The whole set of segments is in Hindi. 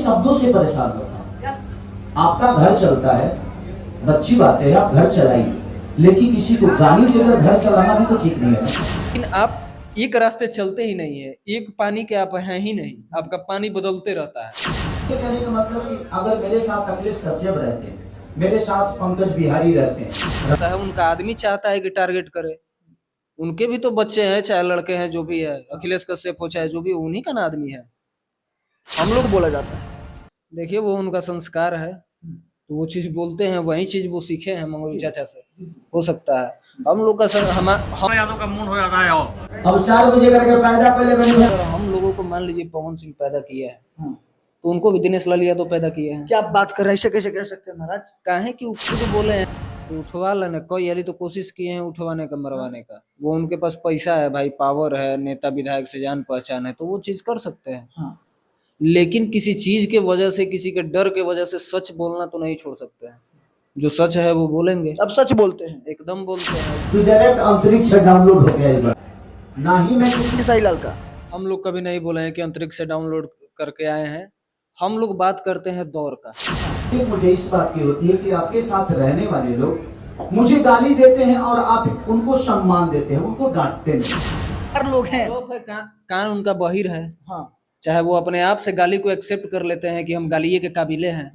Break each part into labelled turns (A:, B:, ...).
A: शब्दों से परेशान होता हूँ। आपका घर चलता है, अच्छी बात है, आप घर चलाइए, लेकिन किसी को गाली देकर घर चलाना भी तो ठीक नहीं है।
B: लेकिन आप एक रास्ते चलते ही नहीं है, एक पानी के आप हैं ही नहीं, आपका पानी बदलते रहता है।
A: ये कहने का मतलब कि अगर मेरे साथ अखिलेश कश्यप रहते हैं, मेरे साथ पंकज बिहारी रहते हैं,
B: उनका आदमी चाहता है कि टारगेट करे, उनके भी तो बच्चे हैं, चाहे लड़के हैं, जो भी है, अखिलेश कश्यप हो चाहे जो भी, उन्हीं का ना आदमी है। हम लोग बोला जाता है, देखिए वो उनका संस्कार है, तो वो चीज बोलते हैं, वही चीज वो सीखे हैं मंगरू चाचा से, हो सकता है। हम लोग का हम यादव का मूड हो जाता है।
A: अब 4 बजे करके पैदा पहले बनी है।
B: अगर हम लोगों को मान लीजिए पवन सिंह पैदा किया है, तो उनको भी दिनेश लाल यादव पैदा किए हैं।
C: क्या आप बात कर रहे हैं, ऐसे कैसे कह सकते हैं महाराज?
B: काहे कि खुद बोले हैं तो उठवा लेने, कोई यारी तो कोशिश किए हैं उठवाने का, मरवाने का। वो उनके पास पैसा है भाई, पावर है, नेता विधायक से जान पहचान है, तो वो चीज कर सकते हैं।
C: हाँ।
B: लेकिन किसी चीज के वजह से, किसी के डर के वजह से सच बोलना तो नहीं छोड़ सकते हैं। जो सच है वो बोलेंगे।
C: अब सच बोलते हैं
B: एकदम बोलते हैं।
A: तो डायरेक्ट अंतरिक्ष से डाउनलोड हो गया इस बार। ना ही मैं
C: खेसारी लाल का।
B: हम लोग कभी नहीं बोले हैं कि अंतरिक्ष से डाउनलोड करके आए हैं। हम लोग बात करते हैं दौर का।
A: मुझे इस बात की होती है कि आपके साथ रहने वाले लोग मुझे गाली देते हैं और आप उनको सम्मान देते हैं, उनको डांटते नहीं।
C: हर लोग हैं।
B: कान उनका बहिर है।
C: हाँ।
B: चाहे वो अपने आप से गाली को एक्सेप्ट कर लेते हैं कि हम गालिये के काबिले हैं,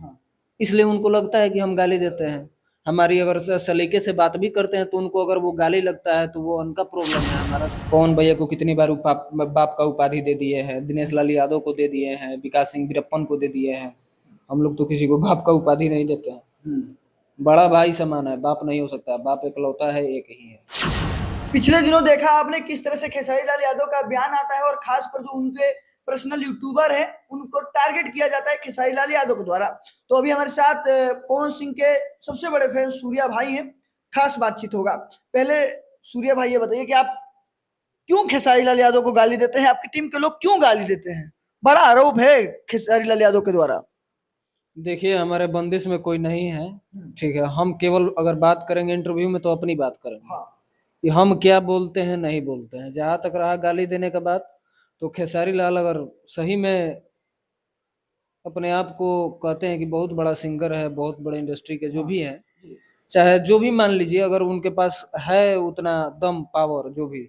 B: इसलिए उनको लगता है कि हम गाली देते हैं। हमारी अगर सलीके से बात भी करते हैं तो उनको अगर वो गाली लगता है तो वो उनका प्रॉब्लम है। हमारा पवन भैया को कितनी बार बाप का उपाधि दे दिए हैं, दिनेश लाल यादव को दे दिए हैं, विकास सिंह वीरप्पन को दे दिए हैं। हम लोग तो किसी को बाप का उपाधि नहीं देते हैं। बड़ा भाई समान है, बाप नहीं हो सकता, बाप इकलौता है, एक ही है।
C: पिछले दिनों देखा आपने किस तरह से खेसारी लाल यादव का बयान आता है और खासकर जो उनके पर्सनल यूट्यूबर है उनको टारगेट किया जाता है खेसारी लाल यादव के द्वारा। तो अभी हमारे साथ पवन सिंह के सबसे बड़े फैन सूर्या भाई हैं, खास बातचीत होगा। पहले सूर्या भाई ये बताइए कि आप क्यों खेसारी लाल यादव को गाली देते हैं, आपकी टीम के लोग क्यों गाली देते हैं? बड़ा आरोप है खेसारी लाल यादव के द्वारा।
B: देखिए हमारे बंदिश में कोई नहीं है, ठीक है। हम केवल अगर बात करेंगे इंटरव्यू में तो अपनी बात करेंगे।
C: हाँ।
B: कि हम क्या बोलते हैं नहीं बोलते हैं। जहां तक रहा गाली देने का बात, तो खेसारी लाल अगर सही में अपने आप को कहते हैं कि बहुत बड़ा सिंगर है, बहुत बड़े इंडस्ट्री के जो भी है, चाहे जो भी मान लीजिए, अगर उनके पास है उतना दम पावर जो भी,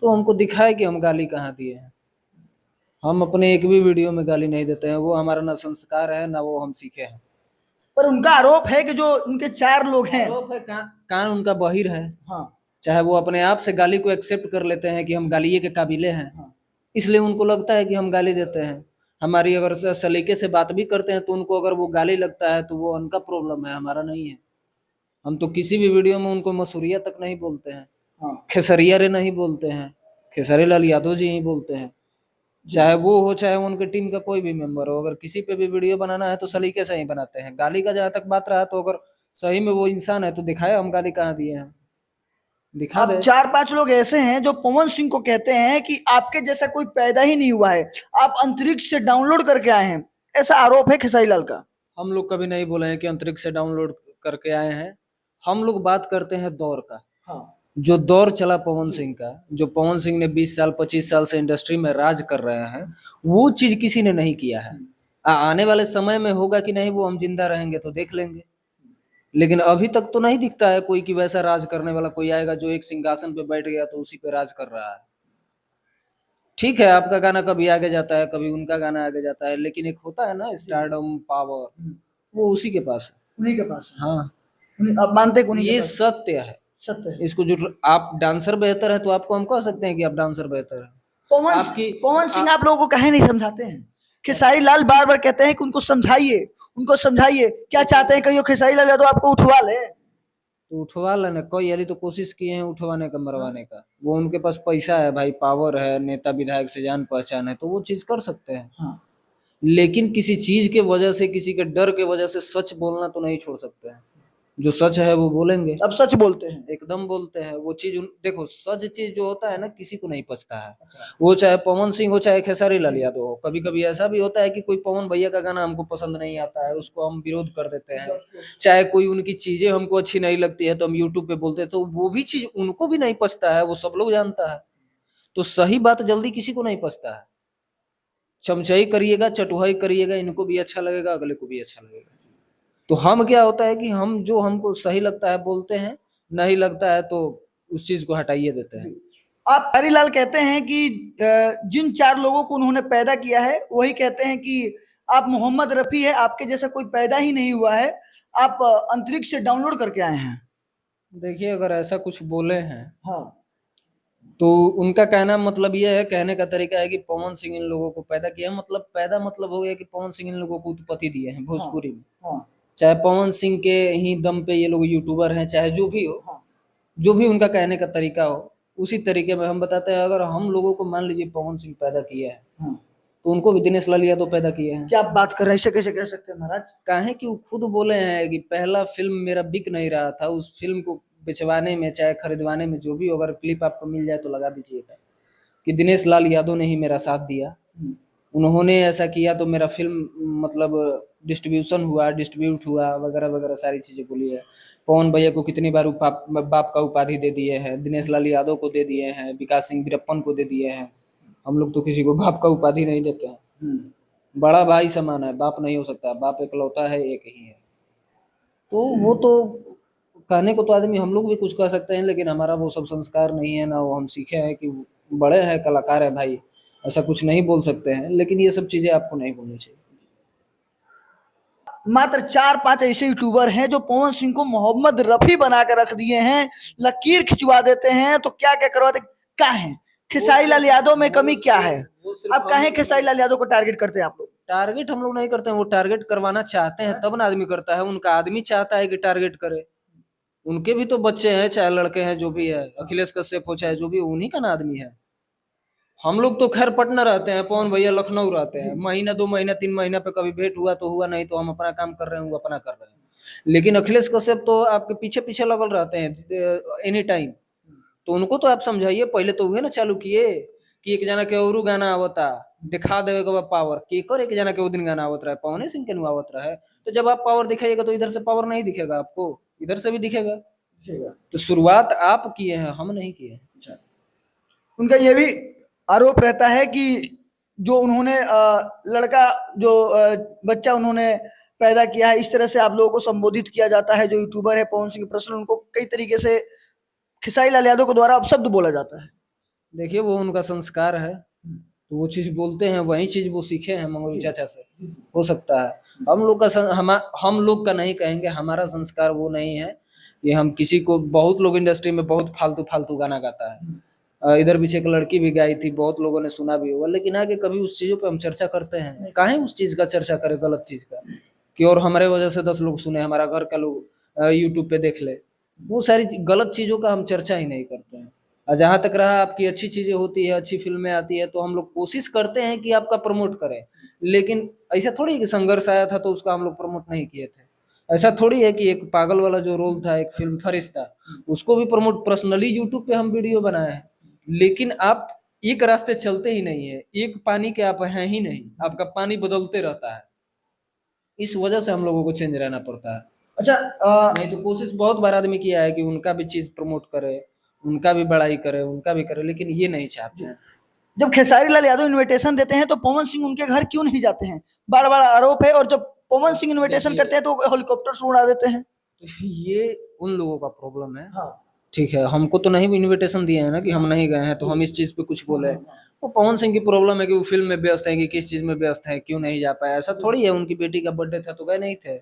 B: तो हमको दिखाए कि हम गाली कहाँ दिए हैं। हम अपने एक भी वीडियो में गाली नहीं देते हैं, वो हमारा ना संस्कार है ना वो हम सीखे हैं।
C: पर उनका आरोप है कि जो उनके 4 लोग हैं,
B: आरोप है कान उनका बहिर है।
C: हाँ,
B: चाहे वो अपने आप से गाली को एक्सेप्ट कर लेते हैं कि हम गालिये के काबिले हैं, इसलिए उनको लगता है कि हम गाली देते हैं। हमारी अगर सलीके से बात भी करते हैं तो उनको अगर वो गाली लगता है तो वो उनका प्रॉब्लम है, हमारा नहीं है। हम तो किसी भी वीडियो में उनको मसूरिया तक नहीं बोलते हैं,
C: हाँ।
B: खेसरिया रे नहीं बोलते हैं, खेसारी लाल यादव जी ही बोलते हैं। चाहे वो हो चाहे उनके टीम का कोई भी मेंबर हो, अगर किसी पे भी वीडियो बनाना है तो सलीके से ही बनाते हैं। गाली का जहाँ तक बात रहा, तो अगर सही में वो इंसान है तो दिखाए हम गाली कहाँ दिए हैं, दिखा
C: अब
B: दे।
C: 4-5 लोग ऐसे हैं जो पवन सिंह को कहते हैं कि आपके जैसा कोई पैदा ही नहीं हुआ है, आप अंतरिक्ष से डाउनलोड करके आए हैं, ऐसा आरोप है खेसारी लाल का।
B: हम लोग कभी नहीं बोले हैं कि अंतरिक्ष से डाउनलोड करके आए हैं। हम लोग बात करते हैं दौर का।
C: हाँ।
B: जो दौर चला पवन सिंह का, जो पवन सिंह ने 20 साल 25 साल से इंडस्ट्री में राज कर रहे हैं, वो चीज किसी ने नहीं किया है। आने वाले समय में होगा कि नहीं वो हम जिंदा रहेंगे तो देख लेंगे, लेकिन अभी तक तो नहीं दिखता है कोई कि वैसा राज करने वाला कोई आएगा जो एक सिंहासन पे बैठ गया तो उसी पे राज कर रहा है। ठीक है, आपका गाना कभी आगे जाता है, कभी उनका गाना आगे जाता है, लेकिन एक होता है ना स्टारडम, पावर, वो उसी के पास है।
C: उन्हीं के पास है।
B: हाँ,
C: अब मानते हैं उन्हीं के
B: ये
C: पास।
B: सत्य है।
C: सत्य है।
B: इसको जो आप डांसर बेहतर है तो आपको हम कह सकते हैं कि आप डांसर बेहतर है।
C: पवन सिंह आप लोगों को कहे नहीं समझाते हैं। खेसारी लाल बार बार कहते हैं कि उनको समझाइए, उनको समझाइए, क्या चाहते हैं कहियो खेसारी लाल यादव आपको उठवा ले।
B: तो उठवा लेने, कोई यारी तो कोशिश किए हैं उठवाने का, मरवाने का। वो उनके पास पैसा है भाई, पावर है, नेता विधायक से जान पहचान है, तो वो चीज कर सकते हैं।
C: हाँ।
B: लेकिन किसी चीज के वजह से, किसी के डर के वजह से सच बोलना तो नहीं छोड़ सकते हैं। जो सच है वो बोलेंगे।
C: अब सच बोलते हैं।
B: एकदम बोलते हैं। वो चीज देखो, सच चीज जो होता है ना, किसी को नहीं पचता है। वो चाहे पवन सिंह हो चाहे खेसारी लाल यादव हो। कभी कभी ऐसा भी होता है कि कोई पवन भैया का गाना हमको पसंद नहीं आता है, उसको हम विरोध कर देते हैं। चाहे कोई उनकी चीजें हमको अच्छी नहीं लगती है तो हम यूट्यूब पे बोलते हैं, तो वो भी चीज उनको भी नहीं पचता है, वो सब लोग जानता है। तो सही बात जल्दी किसी को नहीं पचता है। चमचाई करिएगा, चटुहाई करिएगा, इनको भी अच्छा लगेगा, अगले को भी अच्छा लगेगा। तो हम क्या होता है कि हम जो हमको सही लगता है बोलते हैं, नहीं लगता है तो उस चीज को हटाइए देते हैं।
C: आप हरीलाल कहते हैं कि जिन 4 लोगों को उन्होंने पैदा किया है वही कहते हैं कि आप मोहम्मद रफी है, आपके जैसा कोई पैदा ही नहीं हुआ है, आप अंतरिक्ष से डाउनलोड करके आए हैं।
B: देखिए, अगर ऐसा कुछ बोले हैं
C: हाँ
B: तो उनका कहना मतलब ये है, कहने का तरीका है कि पवन सिंह इन लोगों को पैदा किया, मतलब पैदा मतलब हो गया कि पवन सिंह इन लोगों को उत्पत्ति दिए हैं भोजपुरी में।
C: हाँ
B: चाहे पवन सिंह के ही दम पे ये लोग यूट्यूबर हैं, चाहे जो भी हो,
C: हाँ
B: जो भी उनका कहने का तरीका हो, उसी तरीके में हम बताते हैं। अगर हम लोगों को मान लीजिए पवन सिंह पैदा किया है
C: हाँ।
B: तो उनको भी दिनेश लाल यादव पैदा किए हैं।
C: क्या आप बात कर रहे हैं, ऐसे कैसे कह सकते हैं महाराज?
B: काहे कि वो खुद बोले हैं कि पहला फिल्म मेरा बिक नहीं रहा था, उस फिल्म को बेचवाने में चाहे खरीदवाने में जो भी हो, अगर क्लिप आपको मिल जाए तो लगा दीजिएगा कि दिनेश लाल यादव ने ही मेरा साथ दिया, उन्होंने ऐसा किया तो मेरा फिल्म मतलब डिस्ट्रीब्यूशन हुआ, डिस्ट्रीब्यूट हुआ, वगैरह वगैरह सारी चीजें बोली है। पवन भैया को कितनी बार बाप का उपाधि दे दिए हैं, दिनेश लाल यादव को दे दिए हैं, विकास सिंह वीरप्पन को दे दिए हैं। हम लोग तो किसी को बाप का उपाधि नहीं देते हैं। बड़ा भाई समान है, बाप नहीं हो सकता, बाप एकलौता है, एक ही है। तो वो तो कहने को तो आदमी हम लोग भी कुछ कह सकते हैं, लेकिन हमारा वो सब संस्कार नहीं है ना, वो हम सीखे हैं कि बड़े हैं, कलाकार है भाई, ऐसा कुछ नहीं बोल सकते हैं। लेकिन ये सब चीजें आपको नहीं बोलनी चाहिए।
C: मात्र 4-5 ऐसे यूट्यूबर हैं जो पवन सिंह को मोहम्मद रफी बना कर रख दिए हैं, लकीर खिंचवा देते हैं, तो क्या क्या करवाते क्या है? खेसारी लाल यादव में कमी क्या है? आप कहें खेसारी लाल यादव को टारगेट करते हैं आप लोग?
B: टारगेट हम लोग नहीं करते हैं, वो टारगेट करवाना चाहते हैं तब ना आदमी करता है। उनका आदमी चाहता है कि टारगेट करे, उनके भी तो बच्चे हैं, चाहे लड़के हैं, जो भी है, अखिलेश कश्यप हो चाहे जो भी, उन्हीं का ना आदमी है। हम लोग तो खैर पटना रहते हैं, पवन भैया लखनऊ रहते हैं, महीना 2 महीना 3 महीना पे कभी भेंट हुआ तो हुआ, नहीं तो हम अपना काम कर रहे हैं, वो अपना कर रहे हैं। लेकिन अखिलेश कश्यप तो आपके पीछे पीछे लगल रहते हैं एनी टाइम। तो उनको तो आप समझाइए, पहले तो हुए ना चालू किए कि एक जना के और गाना आवता, दिखा देवे के पावर केकर, एक जना के वो दिन गाना आवत रहा है, पवन सिंह के आवत रहा है। तो जब आप पावर दिखाइएगा तो इधर से पावर नहीं दिखेगा आपको, इधर से भी दिखेगा। तो शुरुआत आप किए हैं, हम नहीं किए हैं।
C: उनका ये भी आरोप रहता है कि जो उन्होंने लड़का जो बच्चा उन्होंने पैदा किया है, इस तरह से आप लोगों को संबोधित किया जाता है। जो यूट्यूबर है पवन सिंह पर्सनल, उनको कई तरीके से खेसारी लाल यादव के द्वारा अपशब्द बोला जाता है।
B: देखिए, वो उनका संस्कार है, तो वो चीज बोलते हैं, वही चीज वो सीखे हैं मंगरू चाचा से, हो सकता है। हम लोग का हम लोग का नहीं कहेंगे, हमारा संस्कार वो नहीं है कि हम किसी को, बहुत लोग इंडस्ट्री में बहुत फालतू फालतू गाना गाता है। इधर पीछे एक लड़की भी गाई थी, बहुत लोगों ने सुना भी होगा, लेकिन आगे कभी उस चीजों पे हम चर्चा करते हैं? काहे उस चीज का चर्चा करे, गलत चीज का, कि और हमारे वजह से 10 लोग सुने, हमारा घर का लोग यूट्यूब पे देख ले। वो सारी गलत चीजों का हम चर्चा ही नहीं करते हैं। और जहां तक रहा आपकी अच्छी चीजें होती है, अच्छी फिल्में आती है, तो हम लोग कोशिश करते हैं कि आपका प्रमोट करें। लेकिन ऐसा थोड़ी कि संघर्ष आया था तो उसका हम लोग प्रमोट नहीं किए थे। ऐसा थोड़ी है कि एक पागल वाला जो रोल था, एक फिल्म फरिश्ता, उसको भी प्रमोट पर्सनली यूट्यूब पे हम वीडियो बनाए हैं। लेकिन आप एक रास्ते चलते ही नहीं है, एक पानी के आप हैं ही नहीं, आपका पानी बदलते रहता है। इस वजह से हम लोगों को चेंज रहना पड़ता है।
C: अच्छा,
B: नहीं तो कोशिश बहुत बार आदमी किया है कि उनका भी चीज प्रमोट करे, उनका भी बड़ाई करे, उनका भी करे, लेकिन ये नहीं चाहते हैं।
C: जब खेसारी लाल यादव इनविटेशन देते हैं तो पवन सिंह उनके घर क्यों नहीं जाते हैं? बार बार आरोप है। और जब पवन सिंह इनविटेशन करते हैं तो हेलीकॉप्टर से उड़ा देते हैं।
B: तो ये उन लोगों का प्रॉब्लम है।
C: हाँ।
B: ठीक है, हमको तो नहीं इनविटेशन दिए हैं ना कि हम नहीं गए हैं, तो हम इस चीज पे कुछ बोले। वो पवन सिंह की प्रॉब्लम है कि वो फिल्म में व्यस्त है, कि किस चीज में व्यस्त है, क्यों नहीं जा पाया। ऐसा थोड़ी है, उनकी बेटी का बर्थडे था तो गए नहीं थे।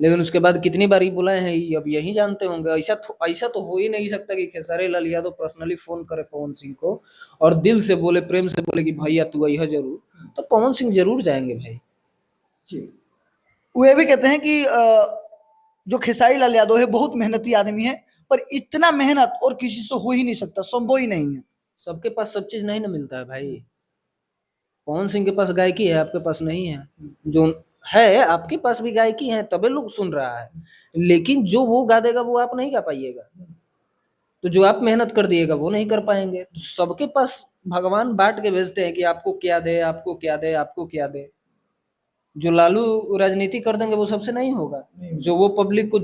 B: लेकिन उसके बाद कितनी बार ही बुलाए हैं, ये अब यही जानते होंगे। ऐसा तो हो ही नहीं सकता कि खेसारी लाल यादव पर्सनली फोन करे पवन सिंह को और दिल से बोले, प्रेम से बोले कि भैया तू आई है जरूर, तो पवन सिंह जरूर जाएंगे भाई।
C: वो ये भी कहते हैं कि जो खेसारी लाल यादव है बहुत मेहनती आदमी है, पर इतना मेहनत और किसी से हो ही नहीं सकता, संभव ही नहीं है।
B: सबके पास सब चीज नहीं ना मिलता है भाई। पवन सिंह के पास गायकी है, आपके पास नहीं है। जो है आपके पास भी गायकी है, तबे लोग सुन रहा है। लेकिन जो वो गा देगा वो आप नहीं गा पाइएगा, तो जो आप मेहनत कर दिएगा वो नहीं कर पाएंगे। तो सबके पास भगवान बांट के भेजते हैं कि आपको क्या दे, आपको क्या दे, आपको क्या दे। जो लालू राजनीति कर देंगे वो सबसे नहीं होगा, जो वो पब्लिक को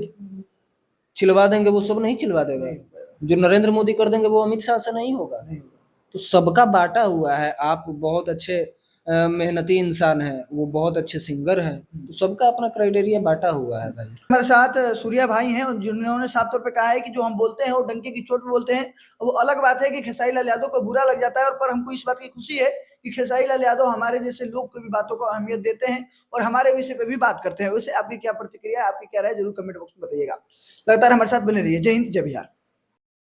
B: चिलवा देंगे वो सब नहीं चिलवा देगा, जो नरेंद्र मोदी कर देंगे वो अमित शाह से नहीं होगा। तो सबका बांटा हुआ है। आप बहुत अच्छे मेहनती इंसान है, वो बहुत अच्छे सिंगर हैं, तो सबका अपना क्राइटेरिया बांटा हुआ है भाई।
C: हमारे साथ सूर्या भाई हैं और जिन्होंने साफ तौर पे कहा है कि जो हम बोलते हैं वो डंके की चोट पे बोलते हैं। वो अलग बात है कि खेसारी लाल यादव को बुरा लग जाता है, और पर हमको इस बात की खुशी है कि खेसारी लाल यादव हमारे जैसे लोग की भी बातों को अहमियत देते हैं और हमारे विषय पे भी बात करते हैं। वैसे आपकी क्या प्रतिक्रिया है, आपकी क्या राय, जरूर कमेंट बॉक्स में बताइएगा। लगातार हमारे साथ बने रहिए। जय हिंद, जय बिहार।